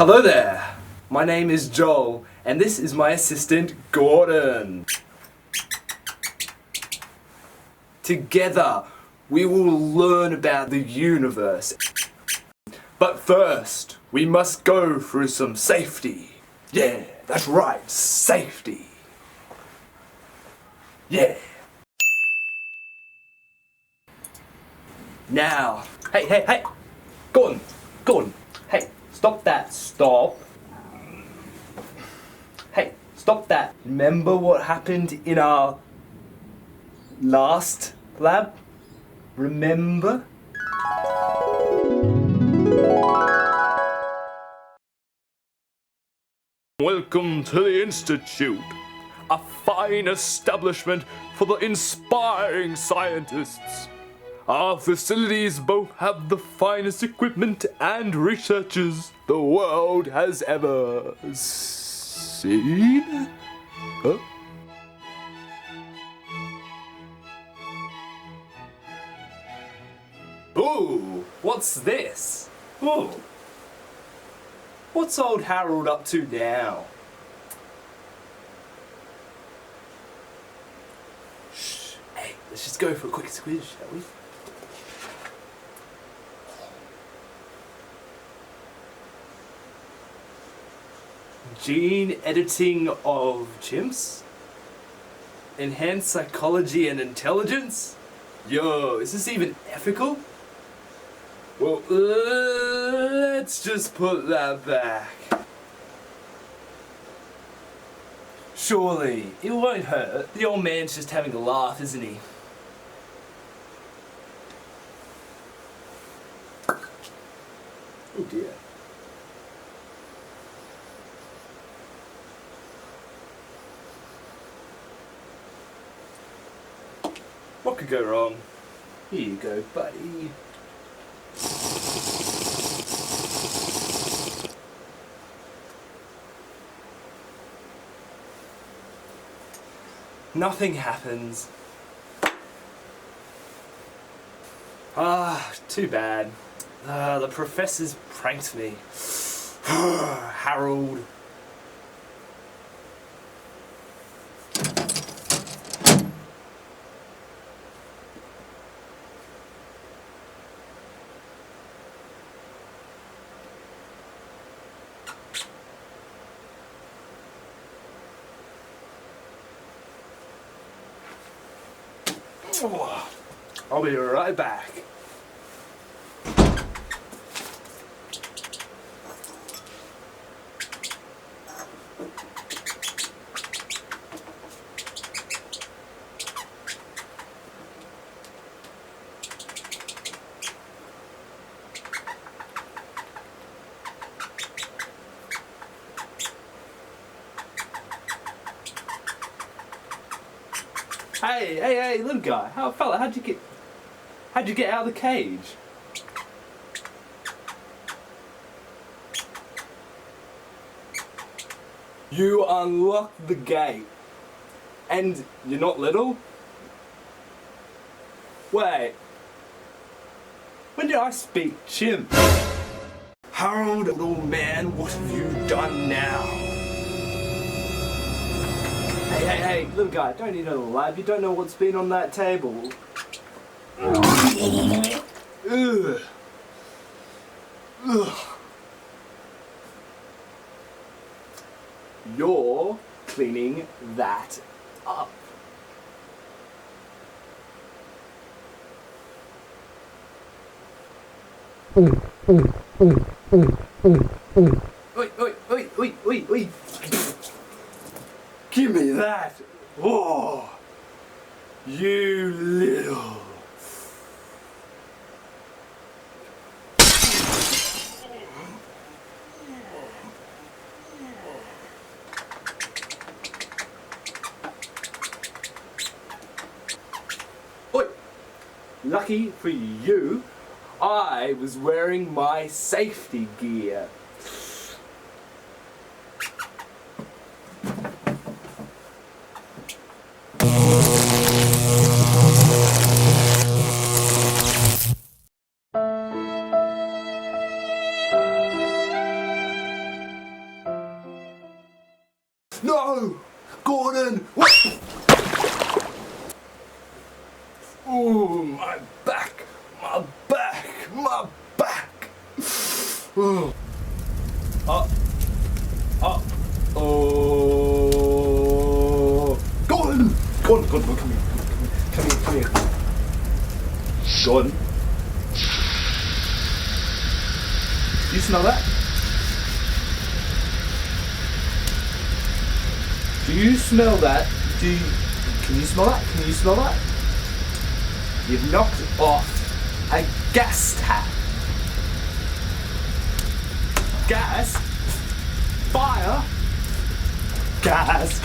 Hello there, my name is Joel, and this is my assistant Gordon. Together, we will learn about the universe. But first, we must go through some safety. Yeah, that's right, safety. Yeah. Now, hey, Gordon, hey, stop that, stop. Hey, stop that. Remember what happened in our last lab? Remember? Welcome to the Institute, a fine establishment for the inspiring scientists. Our facilities both have the finest equipment and researchers the world has ever seen. Huh? Ooh, what's this? Ooh. What's old Harold up to now? Shh, hey, let's just go for a quick squeeze, shall we? Gene editing of chimps? Enhanced psychology and intelligence? Yo, is this even ethical? Well, let's just put that back. Surely, it won't hurt. The old man's just having a laugh, isn't he? Oh dear. What could go wrong? Here you go, buddy. Nothing happens. Ah, too bad. The professors pranked me. Harold. I'll be right back. Hey, little guy. How'd you get out of the cage? You unlocked the gate. And you're not little? Wait. When did I speak chimp? Harold, old man, what have you done now? Hey, little guy, don't you know the lab? You don't know what's been on that table. Ugh. Ugh. You're cleaning that up. Oi. Give me that! Oh, you little... Oi! Lucky for you, I was wearing my safety gear. Oh. Gordon! Gordon, come here. Come here. Gordon. Do you smell that? Do you smell that? Can you smell that? Can you smell that? You've knocked off a gas tap. Gas? Fire? Gas.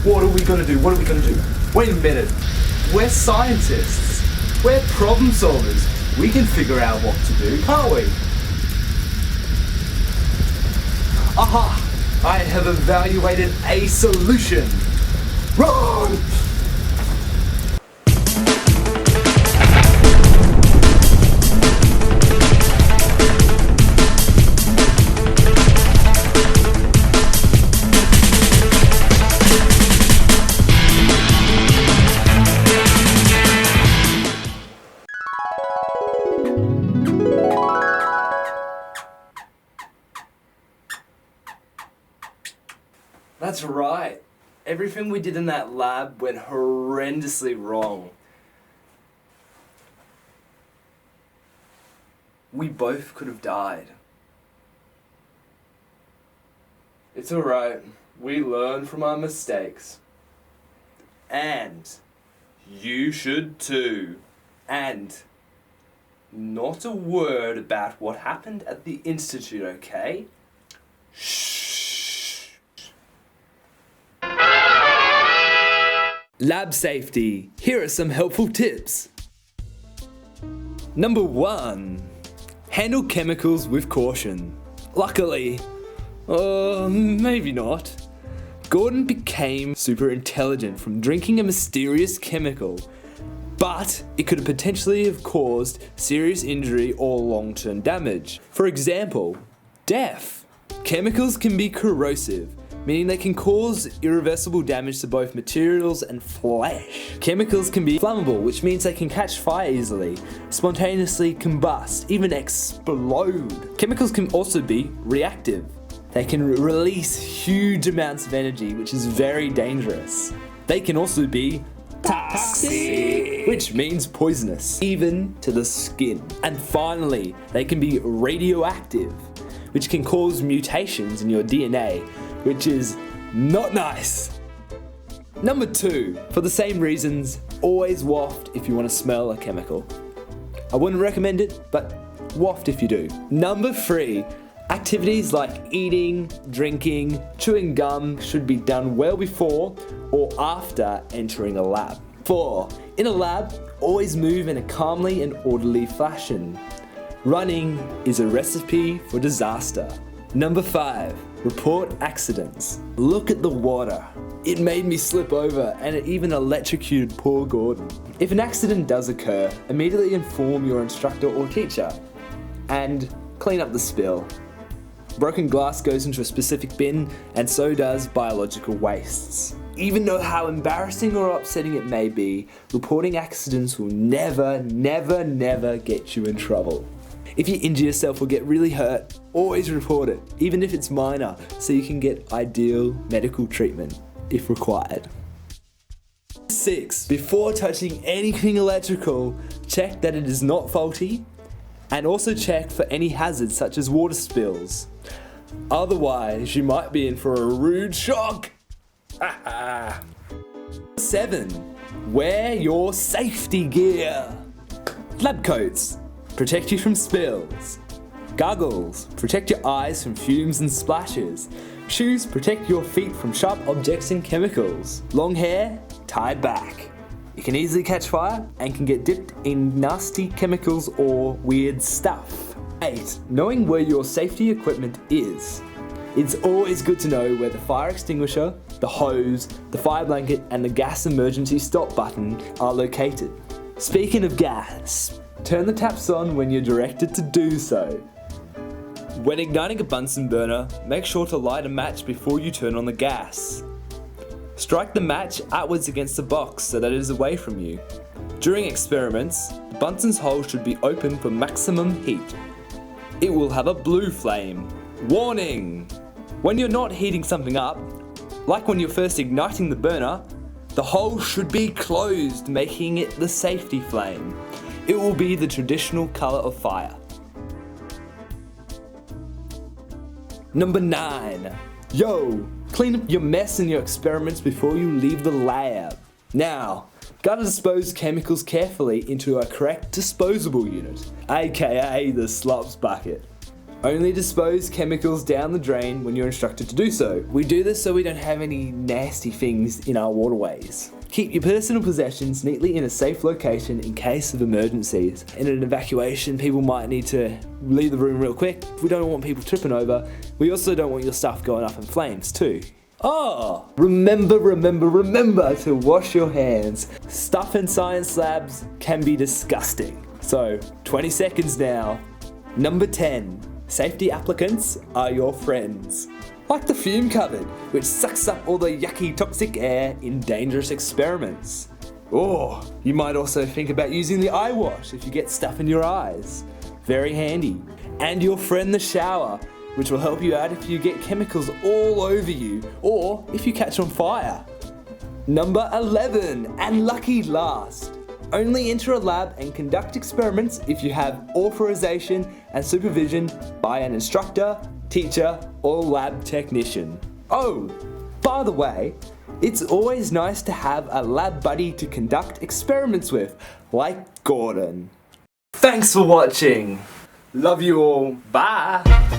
What are we gonna do? Wait a minute. We're scientists. We're problem solvers. We can figure out what to do, can't we? Aha! I have evaluated a solution. Run! That's right. Everything we did in that lab went horrendously wrong. We both could have died. It's alright. We learn from our mistakes. And you should too. And not a word about what happened at the Institute, okay? Shh. Lab safety. Here are some helpful tips. Number 1. Handle chemicals with caution. Luckily, maybe not. Gordon became super intelligent from drinking a mysterious chemical, but it could potentially have caused serious injury or long-term damage. For example, death. Chemicals can be corrosive, meaning they can cause irreversible damage to both materials and flesh. Chemicals can be flammable, which means they can catch fire easily, spontaneously combust, even explode. Chemicals can also be reactive. They can release huge amounts of energy, which is very dangerous. They can also be toxic, which means poisonous, even to the skin. And finally, they can be radioactive, which can cause mutations in your DNA, which is not nice. Number 2, for the same reasons, always waft if you want to smell a chemical. I wouldn't recommend it, but waft if you do. Number 3, activities like eating, drinking, chewing gum should be done well before or after entering a lab. 4, in a lab, always move in a calmly and orderly fashion. Running is a recipe for disaster. Number 5, report accidents. Look at the water. It made me slip over and it even electrocuted poor Gordon. If an accident does occur, immediately inform your instructor or teacher and clean up the spill. Broken glass goes into a specific bin and so does biological wastes. Even though how embarrassing or upsetting it may be, reporting accidents will never get you in trouble. If you injure yourself or get really hurt, always report it, even if it's minor, so you can get ideal medical treatment if required. 6. Before touching anything electrical, check that it is not faulty, and also check for any hazards such as water spills. Otherwise, you might be in for a rude shock. 7. Wear your safety gear. Lab coats protect you from spills. Goggles protect your eyes from fumes and splashes. Shoes protect your feet from sharp objects and chemicals. Long hair tied back. You can easily catch fire and can get dipped in nasty chemicals or weird stuff. 8. Knowing where your safety equipment is. It's always good to know where the fire extinguisher, the hose, the fire blanket and the gas emergency stop button are located. Speaking of gas, turn the taps on when you're directed to do so. When igniting a Bunsen burner, make sure to light a match before you turn on the gas. Strike the match outwards against the box so that it is away from you. During experiments, the Bunsen's hole should be open for maximum heat. It will have a blue flame. Warning! When you're not heating something up, like when you're first igniting the burner, the hole should be closed, making it the safety flame. It will be the traditional colour of fire. Number 9. Yo! Clean up your mess in your experiments before you leave the lab. Now, gotta dispose chemicals carefully into a correct disposable unit, aka the slops bucket. Only dispose chemicals down the drain when you're instructed to do so. We do this so we don't have any nasty things in our waterways. Keep your personal possessions neatly in a safe location in case of emergencies. In an evacuation, people might need to leave the room real quick. We don't want people tripping over. We also don't want your stuff going up in flames too. Oh, remember to wash your hands. Stuff in science labs can be disgusting. So, 20 seconds now. Number 10. Safety applicants are your friends. Like the fume cupboard, which sucks up all the yucky toxic air in dangerous experiments. Or you might also think about using the eye wash if you get stuff in your eyes. Very handy. And your friend the shower, which will help you out if you get chemicals all over you or if you catch on fire. Number 11, and lucky last. Only enter a lab and conduct experiments if you have authorization and supervision by an instructor, teacher, or lab technician. Oh, by the way, it's always nice to have a lab buddy to conduct experiments with, like Gordon. Thanks for watching. Love you all. Bye.